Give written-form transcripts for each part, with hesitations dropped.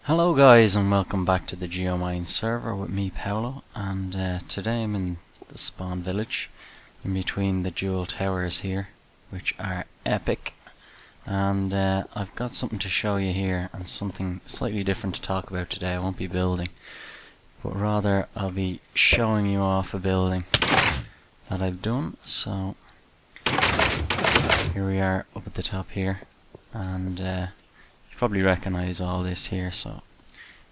Hello guys, and welcome back to the Geomine server with me, Paolo, and today I'm in the spawn village in between the dual towers here, which are epic, and I've got something to show you here and something slightly different to talk about today. I won't be building, but rather I'll be showing you off a building that I've done. So here we are up at the top here, and you probably recognize all this here, so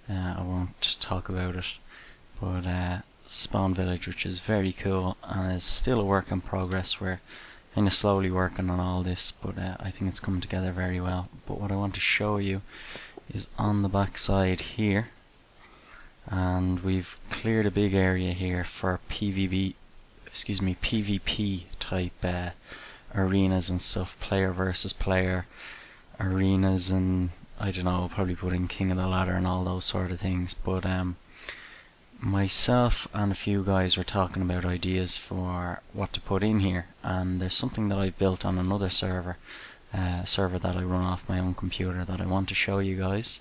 I won't talk about it. But Spawn Village, which is very cool and is still a work in progress. We're kind of slowly working on all this, but I think it's coming together very well. But what I want to show you is on the back side here, and we've cleared a big area here for PvP type arenas and stuff, player versus player arenas, and I don't know, probably put in King of the Ladder and all those sort of things. But myself and a few guys were talking about ideas for what to put in here, and there's something that I built on another server, server that I run off my own computer, that I want to show you guys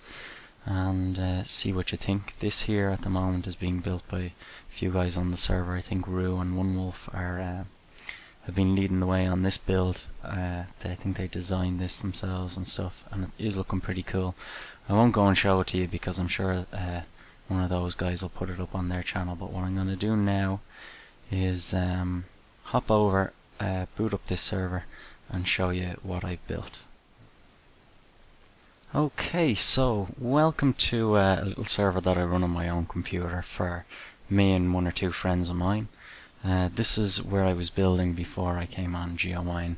and see what you think. This here at the moment is being built by a few guys on the server. I think Rue and One Wolf are have been leading the way on this build. I think they designed this themselves and stuff, and it is looking pretty cool. I won't go and show it to you because I'm sure one of those guys will put it up on their channel, but what I'm going to do now is hop over, boot up this server and show you what I built. Okay, so welcome to a little server that I run on my own computer for me and one or two friends of mine. This is where I was building before I came on Geomine,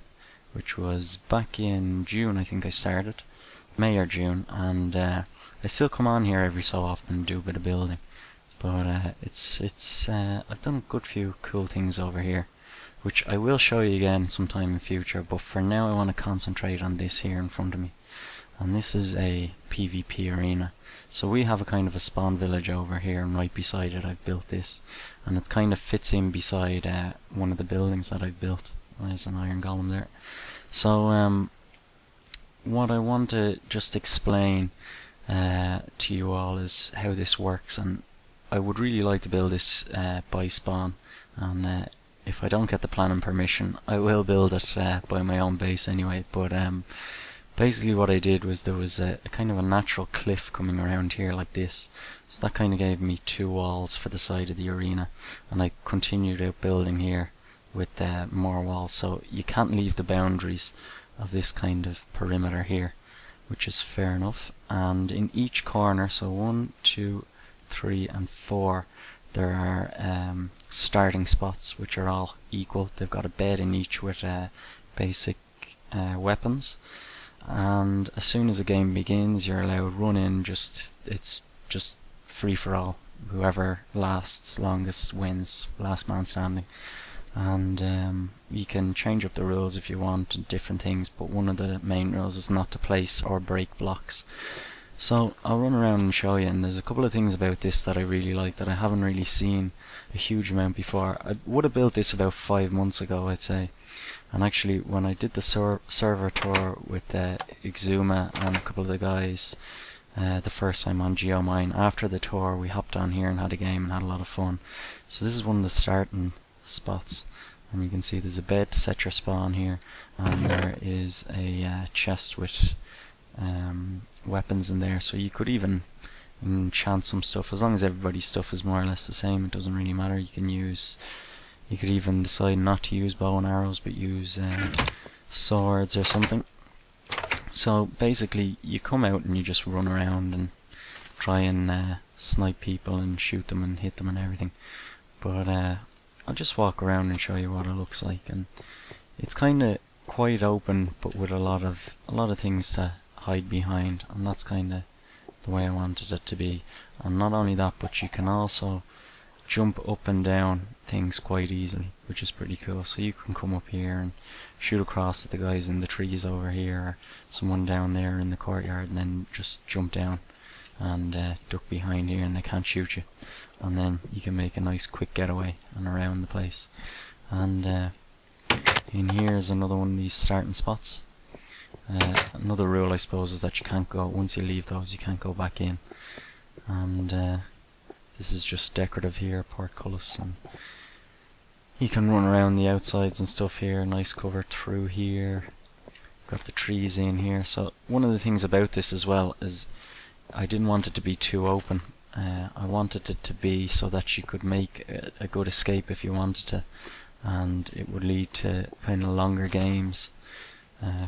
which was back in June. I think I started, May or June, and I still come on here every so often and do a bit of building. But I've done a good few cool things over here, which I will show you again sometime in the future. But for now, I want to concentrate on this here in front of me, and this is a PvP arena. So we have a kind of a spawn village over here, and right beside it I've built this, and it kind of fits in beside one of the buildings that I've built. There's an iron golem there. So what I want to just explain to you all is how this works, and I would really like to build this by spawn, and if I don't get the planning permission I will build it by my own base anyway. But basically what I did was there was a kind of a natural cliff coming around here like this, so that kind of gave me two walls for the side of the arena, and I continued out building here with more walls, so you can't leave the boundaries of this kind of perimeter here, which is fair enough. And in each corner, so 1, 2, 3 and 4, there are starting spots which are all equal. They've got a bed in each with basic weapons, and as soon as the game begins you're allowed run in. It's just free for all. Whoever lasts longest wins, last man standing. And you can change up the rules if you want and different things, but one of the main rules is not to place or break blocks. So I'll run around and show you, and there's a couple of things about this that I really like that I haven't really seen a huge amount before. I would have built this about 5 months ago, I'd say. And actually when I did the server tour with Exuma and a couple of the guys the first time on Geomine, after the tour we hopped on here and had a game and had a lot of fun. So this is one of the starting spots, and you can see there's a bed to set your spawn here, and there is a chest with weapons in there, so you could even enchant some stuff. As long as everybody's stuff is more or less the same, it doesn't really matter. You could even decide not to use bow and arrows but use swords or something. So basically you come out and you just run around and try and snipe people and shoot them and hit them and everything. But I'll just walk around and show you what it looks like, and it's kind of quite open but with a lot of things to hide behind, and that's kind of the way I wanted it to be. And not only that, but you can also jump up and down things quite easily, which is pretty cool. So you can come up here and shoot across at the guys in the trees over here, or someone down there in the courtyard, and then just jump down and duck behind here and they can't shoot you, and then you can make a nice quick getaway and around the place. And in here is another one of these starting spots, Another rule, I suppose, is that you can't go, once you leave those, you can't go back in. And this is just decorative here, portcullis, and you can run around the outsides and stuff here. Nice cover through here. Got the trees in here. So one of the things about this as well is I didn't want it to be too open. I wanted it to be so that you could make a good escape if you wanted to, and it would lead to kind of longer games.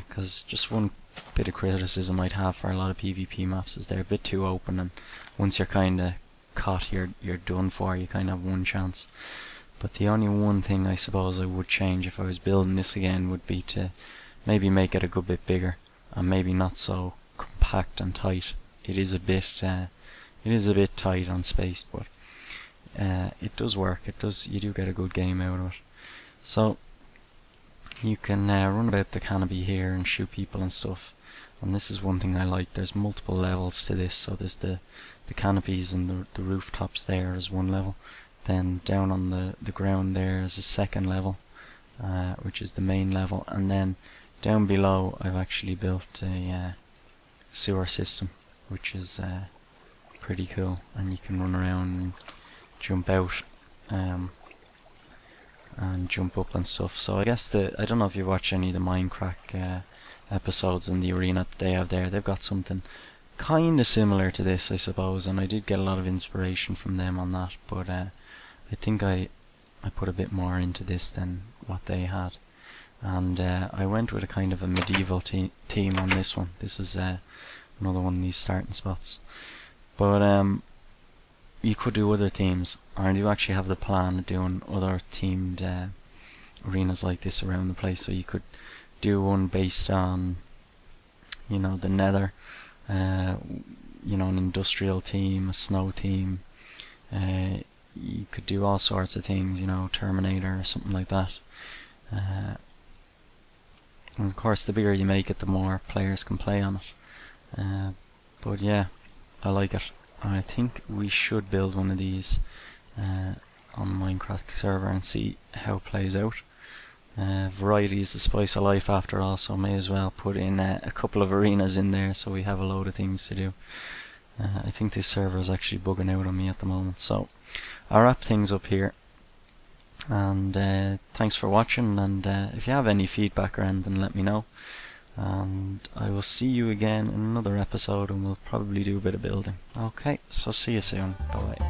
Because just one bit of criticism I'd have for a lot of PvP maps is they're a bit too open, and once you're kind of caught, you're done for. You kind of have one chance. But the only one thing I suppose I would change if I was building this again would be to maybe make it a good bit bigger, and maybe not so compact and tight. It is a bit tight on space, but it does work. You do get a good game out of it. So you can run about the canopy here and shoot people and stuff. And this is one thing I like. There's multiple levels to this. So there's the canopies and the rooftops there is one level. Then down on the ground there is a second level, which is the main level. And then down below I've actually built a sewer system, which is pretty cool. And you can run around and jump out and jump up and stuff. So I guess I don't know if you watch any of the Minecraft episodes in the arena that they have there. They've got something kind of similar to this, I suppose, and I did get a lot of inspiration from them on that, but I think I put a bit more into this than what they had. And I went with a kind of a medieval theme on this one. This is another one of these starting spots. But you could do other themes, or you actually have the plan of doing other themed arenas like this around the place. So you could do one based on, you know, the Nether, you know, an industrial theme, a snow theme. You could do all sorts of things, you know, Terminator or something like that. And of course, the bigger you make it, the more players can play on it. But yeah, I like it. I think we should build one of these on the Minecraft server and see how it plays out. Variety is the spice of life after all, so may as well put in a couple of arenas in there so we have a load of things to do. I think this server is actually bugging out on me at the moment, so I'll wrap things up here. And thanks for watching, and if you have any feedback or anything, let me know. And I will see you again in another episode, and we'll probably do a bit of building. Okay, so see you soon. Bye bye.